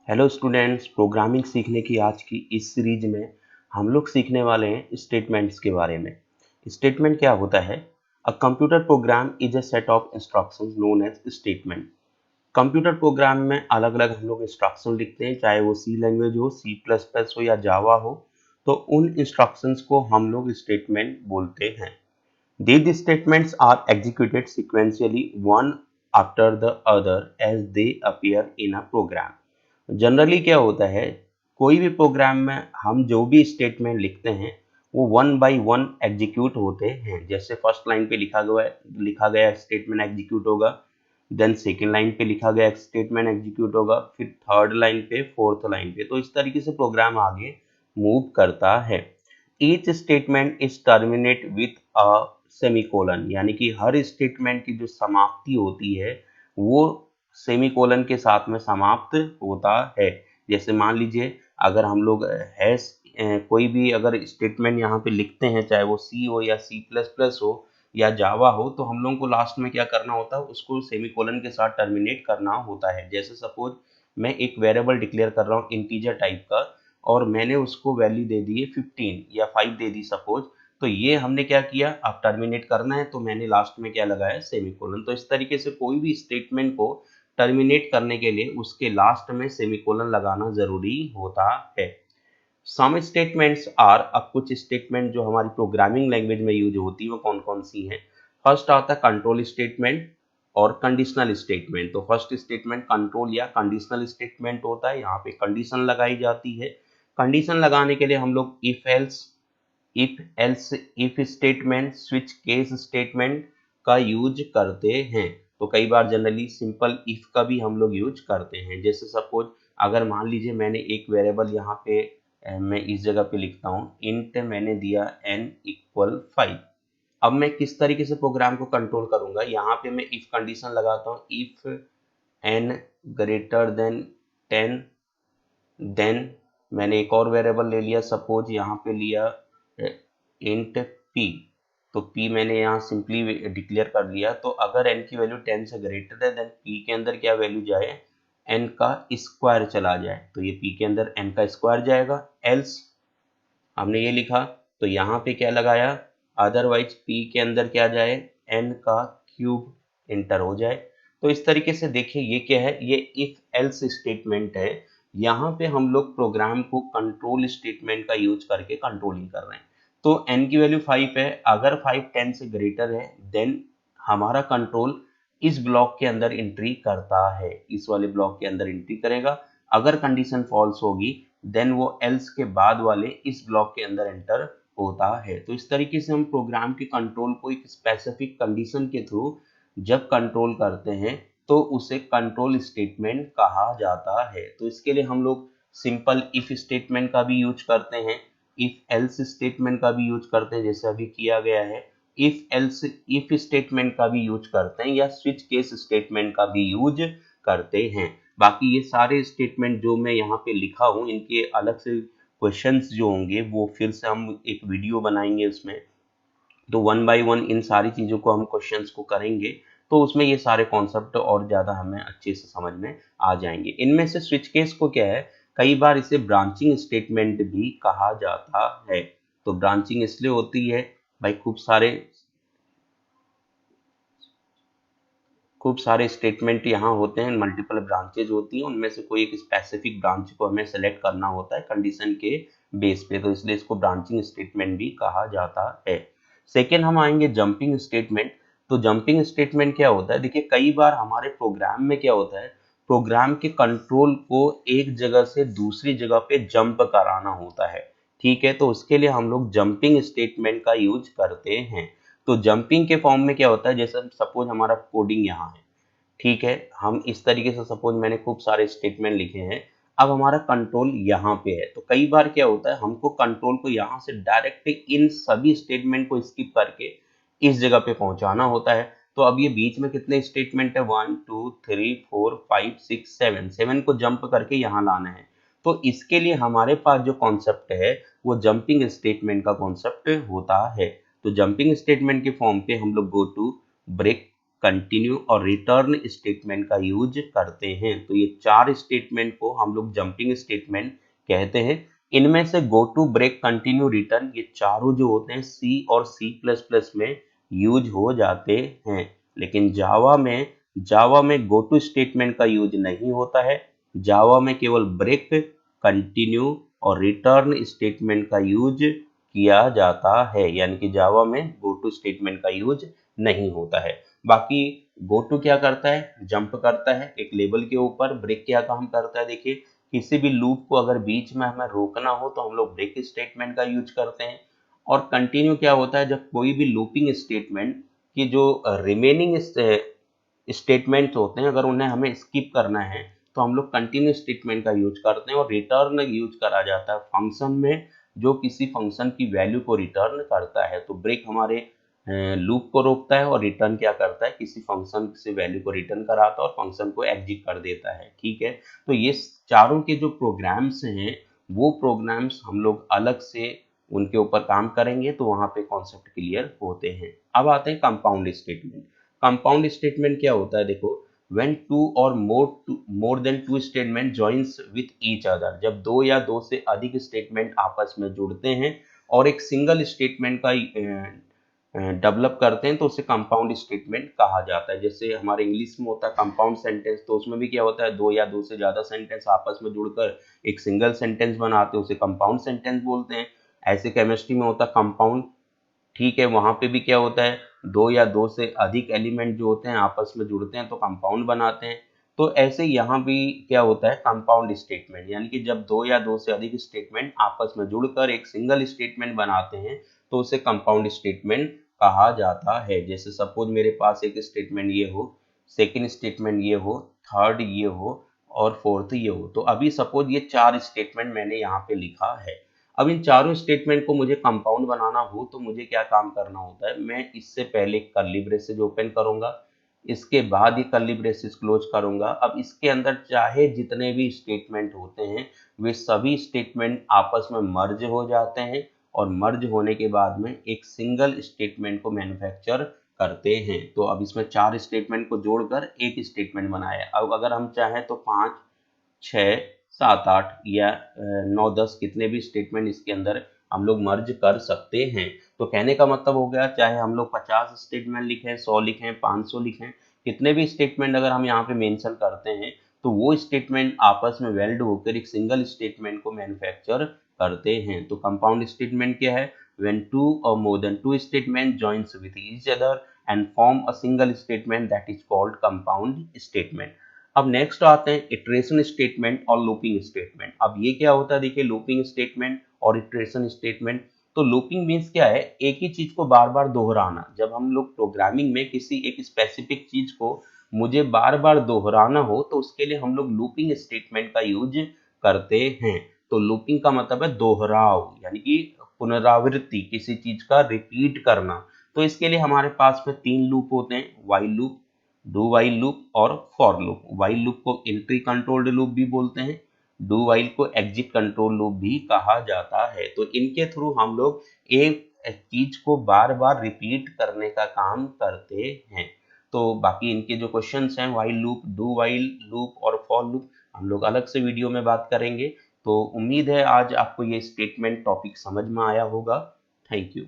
Hello students, programming सीखने की आज की इस सीरीज में हम लोग सीखने वाले हैं स्टेटमेंट्स के बारे में। स्टेटमेंट क्या होता है? A computer program is a set of instructions known as statement. Computer program में अलग अलग हम लोग इंस्ट्रक्शन लिखते हैं, चाहे वो सी लैंग्वेज हो, सी प्लस प्लस हो या जावा हो, तो उन इंस्ट्रक्शंस को हम लोग स्टेटमेंट बोलते हैं। These statements are executed sequentially one after the other as they appear in a program. Generally क्या होता है, कोई भी प्रोग्राम में हम जो भी स्टेटमेंट लिखते हैं वो वन बाय वन एग्जीक्यूट होते हैं। जैसे फर्स्ट लाइन पे लिखा गया स्टेटमेंट एग्जीक्यूट होगा, देन सेकेंड लाइन पे लिखा गया स्टेटमेंट एग्जीक्यूट होगा, फिर थर्ड लाइन पे, फोर्थ लाइन पे। तो इस तरीके से प्रोग्राम आगे मूव करता है। Each statement is terminate with a semicolon, यानी कि हर स्टेटमेंट की जो समाप्ति होती है वो सेमीकोलन के साथ में समाप्त होता है। जैसे मान लीजिए अगर हम लोग हैश कोई भी अगर स्टेटमेंट यहाँ पे लिखते हैं, चाहे वो सी हो या सी प्लस प्लस हो या जावा हो, तो हम लोगों को लास्ट में क्या करना होता है, उसको सेमीकोलन के साथ टर्मिनेट करना होता है। जैसे सपोज मैं एक वेरिएबल डिक्लेयर कर रहा हूँ इंटीजर टाइप का, और मैंने उसको वैल्यू दे दी है 15 या 5 दे दी सपोज, तो ये हमने क्या किया, अब टर्मिनेट करना है तो मैंने लास्ट में क्या लगाया, सेमीकोलन। तो इस तरीके से कोई भी स्टेटमेंट को टर्मिनेट करने के लिए उसके लास्ट में सेमीकोलन लगाना जरूरी होता है। सम स्टेटमेंट्स आर, अब कुछ स्टेटमेंट जो हमारी प्रोग्रामिंग लैंग्वेज में यूज होती है वो कौन कौन सी हैं। फर्स्ट आता है कंट्रोल स्टेटमेंट और कंडीशनल स्टेटमेंट। तो फर्स्ट स्टेटमेंट कंट्रोल या कंडीशनल स्टेटमेंट होता है, यहाँ पे कंडीशन लगाई जाती है। कंडीशन लगाने के लिए हम लोग if else if statement, switch case statement का यूज करते हैं। तो कई बार जनरली सिंपल इफ का भी हम लोग यूज करते हैं। जैसे सपोज अगर मान लीजिए मैंने एक वेरिएबल यहाँ पे मैं इस जगह पे लिखता हूँ इंट, मैंने दिया n इक्वल 5। अब मैं किस तरीके से प्रोग्राम को कंट्रोल करूंगा, यहाँ पे मैं इफ कंडीशन लगाता हूँ, if n greater than 10, then मैंने एक और वेरिएबल ले लिया, सपोज यहाँ पे लिया इंट p। तो p मैंने यहाँ सिंपली डिक्लेयर कर लिया। तो अगर n की वैल्यू 10 से ग्रेटर है, देन p के अंदर क्या वैल्यू जाए, n का स्क्वायर चला जाए। तो ये p के अंदर n का स्क्वायर जाएगा। एल्स हमने ये लिखा, तो यहाँ पे क्या लगाया, अदरवाइज p के अंदर क्या जाए, n का क्यूब इंटर हो जाए। तो इस तरीके से देखिए ये क्या है, ये इफ एल्स स्टेटमेंट है। यहाँ पे हम लोग प्रोग्राम को कंट्रोल स्टेटमेंट का यूज करके कंट्रोलिंग कर रहे हैं। तो n की वैल्यू 5 है, अगर 5 10 से ग्रेटर है, देन हमारा कंट्रोल इस ब्लॉक के अंदर एंट्री करता है, इस वाले ब्लॉक के अंदर एंट्री करेगा। अगर कंडीशन फॉल्स होगी, देन वो एल्स के बाद वाले इस ब्लॉक के अंदर एंटर होता है। तो इस तरीके से हम प्रोग्राम के कंट्रोल को एक स्पेसिफिक कंडीशन के थ्रू जब कंट्रोल करते हैं तो उसे कंट्रोल स्टेटमेंट कहा जाता है। तो इसके लिए हम लोग सिंपल इफ स्टेटमेंट का भी यूज करते हैं, इफ एल्स स्टेटमेंट का भी यूज करते हैं जैसे अभी किया गया है, इफ एल्स इफ स्टेटमेंट का भी यूज करते हैं, या स्विच केस स्टेटमेंट का भी यूज करते हैं। बाकी ये सारे स्टेटमेंट जो मैं यहाँ पे लिखा हूँ, इनके अलग से क्वेश्चंस जो होंगे वो फिर से हम एक वीडियो बनाएंगे उसमें, तो वन बाय वन इन सारी चीज़ों को हम क्वेश्चंस को करेंगे, तो उसमें ये सारे कॉन्सेप्ट और ज़्यादा हमें अच्छे से समझ में आ जाएंगे। इनमें से स्विच केस को क्या है, कई बार इसे ब्रांचिंग स्टेटमेंट भी कहा जाता है। तो ब्रांचिंग इसलिए होती है भाई, खूब सारे स्टेटमेंट यहाँ होते हैं, मल्टीपल ब्रांचेज होती हैं, उनमें से कोई एक स्पेसिफिक ब्रांच को हमें सेलेक्ट करना होता है कंडीशन के बेस पे, तो इसलिए इसको ब्रांचिंग स्टेटमेंट भी कहा जाता है। सेकेंड हम आएंगे जंपिंग स्टेटमेंट। तो जंपिंग स्टेटमेंट क्या होता है, देखिए कई बार हमारे प्रोग्राम में क्या होता है, प्रोग्राम के कंट्रोल को एक जगह से दूसरी जगह पे जंप कराना होता है। ठीक है, तो उसके लिए हम लोग जंपिंग स्टेटमेंट का यूज करते हैं। तो जंपिंग के फॉर्म में क्या होता है, जैसे सपोज हमारा कोडिंग यहाँ है, ठीक है, हम इस तरीके से सपोज मैंने खूब सारे स्टेटमेंट लिखे हैं, अब हमारा कंट्रोल यहाँ पे है। तो कई बार क्या होता है, हमको कंट्रोल को यहाँ से डायरेक्ट इन सभी स्टेटमेंट को स्किप करके इस जगह पे पहुंचाना होता है। तो अब ये बीच में कितने स्टेटमेंट है, 1 2 3 4 5 6 7, 7 को जंप करके यहाँ लाना है। तो इसके लिए हमारे पास जो कॉन्सेप्ट है वो जंपिंग स्टेटमेंट का कॉन्सेप्ट होता है। तो जंपिंग स्टेटमेंट के फॉर्म पे हम लोग गो टू ब्रेक कंटिन्यू और रिटर्न स्टेटमेंट का यूज करते हैं। तो ये 4 स्टेटमेंट को हम लोग जंपिंग स्टेटमेंट कहते हैं। इनमें से go to, break, continue, return, ये चारों जो होते हैं सी और C++ में यूज हो जाते हैं। लेकिन जावा में गो टू स्टेटमेंट का यूज नहीं होता है। जावा में केवल ब्रेक, कंटिन्यू और रिटर्न स्टेटमेंट का यूज किया जाता है, यानी कि जावा में गो टू स्टेटमेंट का यूज नहीं होता है। बाकी गो टू क्या करता है, जंप करता है एक लेवल के ऊपर। ब्रेक क्या काम करता है, देखिए किसी भी लूप को अगर बीच में हमें रोकना हो तो हम लोग ब्रेक स्टेटमेंट का यूज करते हैं। और कंटिन्यू क्या होता है, जब कोई भी लूपिंग स्टेटमेंट की जो रिमेनिंग स्टेटमेंट होते हैं अगर उन्हें हमें स्किप करना है तो हम लोग कंटिन्यू स्टेटमेंट का यूज करते हैं। और रिटर्न यूज करा जाता है फंक्शन में जो किसी फंक्शन की वैल्यू को रिटर्न करता है। तो ब्रेक हमारे लूप को रोकता है और रिटर्न क्या करता है, किसी फंक्शन से वैल्यू को रिटर्न कराता है और फंक्शन को एग्जिट कर देता है। ठीक है, तो ये चारों के जो प्रोग्राम्स हैं वो प्रोग्राम्स हम लोग अलग से उनके ऊपर काम करेंगे तो वहां पे कॉन्सेप्ट क्लियर होते हैं। अब आते हैं कंपाउंड स्टेटमेंट। कंपाउंड स्टेटमेंट क्या होता है, देखो when two or more than two statement joins with each other, जब दो या दो से अधिक स्टेटमेंट आपस में जुड़ते हैं और एक सिंगल स्टेटमेंट का डेवलप करते हैं तो उसे कंपाउंड स्टेटमेंट कहा जाता है। जैसे हमारे इंग्लिश में होता है कंपाउंड सेंटेंस, तो उसमें भी क्या होता है, दो या दो से ज्यादा सेंटेंस आपस में जुड़कर एक सिंगल सेंटेंस बनाते हैं, उसे कंपाउंड सेंटेंस बोलते हैं। ऐसे केमिस्ट्री में होता है कंपाउंड, ठीक है, वहां पे भी क्या होता है, दो या दो से अधिक एलिमेंट जो होते हैं आपस में जुड़ते हैं तो कंपाउंड बनाते हैं। तो ऐसे यहाँ भी क्या होता है, कंपाउंड स्टेटमेंट, यानी कि जब दो या दो से अधिक स्टेटमेंट आपस में जुड़कर एक सिंगल स्टेटमेंट बनाते हैं तो उसे कंपाउंड स्टेटमेंट कहा जाता है। जैसे सपोज मेरे पास एक स्टेटमेंट ये हो, सेकेंड स्टेटमेंट ये हो, थर्ड ये हो और फोर्थ ये हो। तो अभी सपोज ये 4 स्टेटमेंट मैंने यहाँ पे लिखा है। अब इन चारों स्टेटमेंट को मुझे कंपाउंड बनाना हो तो मुझे क्या काम करना होता है, मैं इससे पहले कर्ली ब्रेसेस ओपन करूंगा, इसके बाद ये कर्ली ब्रेसेस क्लोज करूंगा। अब इसके अंदर चाहे जितने भी स्टेटमेंट होते हैं वे सभी स्टेटमेंट आपस में मर्ज हो जाते हैं और मर्ज होने के बाद में एक सिंगल स्टेटमेंट को मैन्युफैक्चर करते हैं। तो अब इसमें 4 स्टेटमेंट को जोड़कर एक स्टेटमेंट बनाया। अब अगर हम चाहें तो 5, 6, 7, 8 या 9, 10 कितने भी स्टेटमेंट इसके अंदर हम लोग मर्ज कर सकते हैं। तो कहने का मतलब हो गया, चाहे हम लोग 50 स्टेटमेंट लिखें, 100 लिखें, 500 लिखें, कितने भी स्टेटमेंट अगर हम यहाँ पे मेंशन करते हैं तो वो स्टेटमेंट आपस में वेल्ड होकर एक सिंगल स्टेटमेंट को मैन्युफैक्चर करते हैं। तो कंपाउंड स्टेटमेंट क्या है, when two or more than two statement joins with each other and form a single statement that is called compound statement। अब नेक्स्ट आते हैं इटरेशन स्टेटमेंट और लूपिंग स्टेटमेंट। अब ये क्या होता है, देखिए लूपिंग स्टेटमेंट और इटरेशन स्टेटमेंट। तो लूपिंग मीन्स क्या है, एक ही चीज को बार बार दोहराना। जब हम लोग प्रोग्रामिंग में किसी एक स्पेसिफिक चीज को मुझे बार बार दोहराना हो तो उसके लिए हम लोग लूपिंग स्टेटमेंट का यूज करते हैं। तो लूपिंग का मतलब है दोहराव, यानी कि पुनरावृत्ति, किसी चीज का रिपीट करना। तो इसके लिए हमारे पास में 3 लूप होते हैं, while loop, do while loop और फॉर लूप। वाइल लूप को एंट्री कंट्रोल्ड लूप भी बोलते हैं, डू वाइल को एग्जिट कंट्रोल लूप भी कहा जाता है। तो इनके थ्रू हम लोग एक चीज को बार बार रिपीट करने का काम करते हैं। तो बाकी इनके जो क्वेश्चंस हैं, while loop, do while loop और फॉर लूप, हम लोग अलग से वीडियो में बात करेंगे। तो उम्मीद है आज आपको ये स्टेटमेंट टॉपिक समझ में आया होगा। Thank you.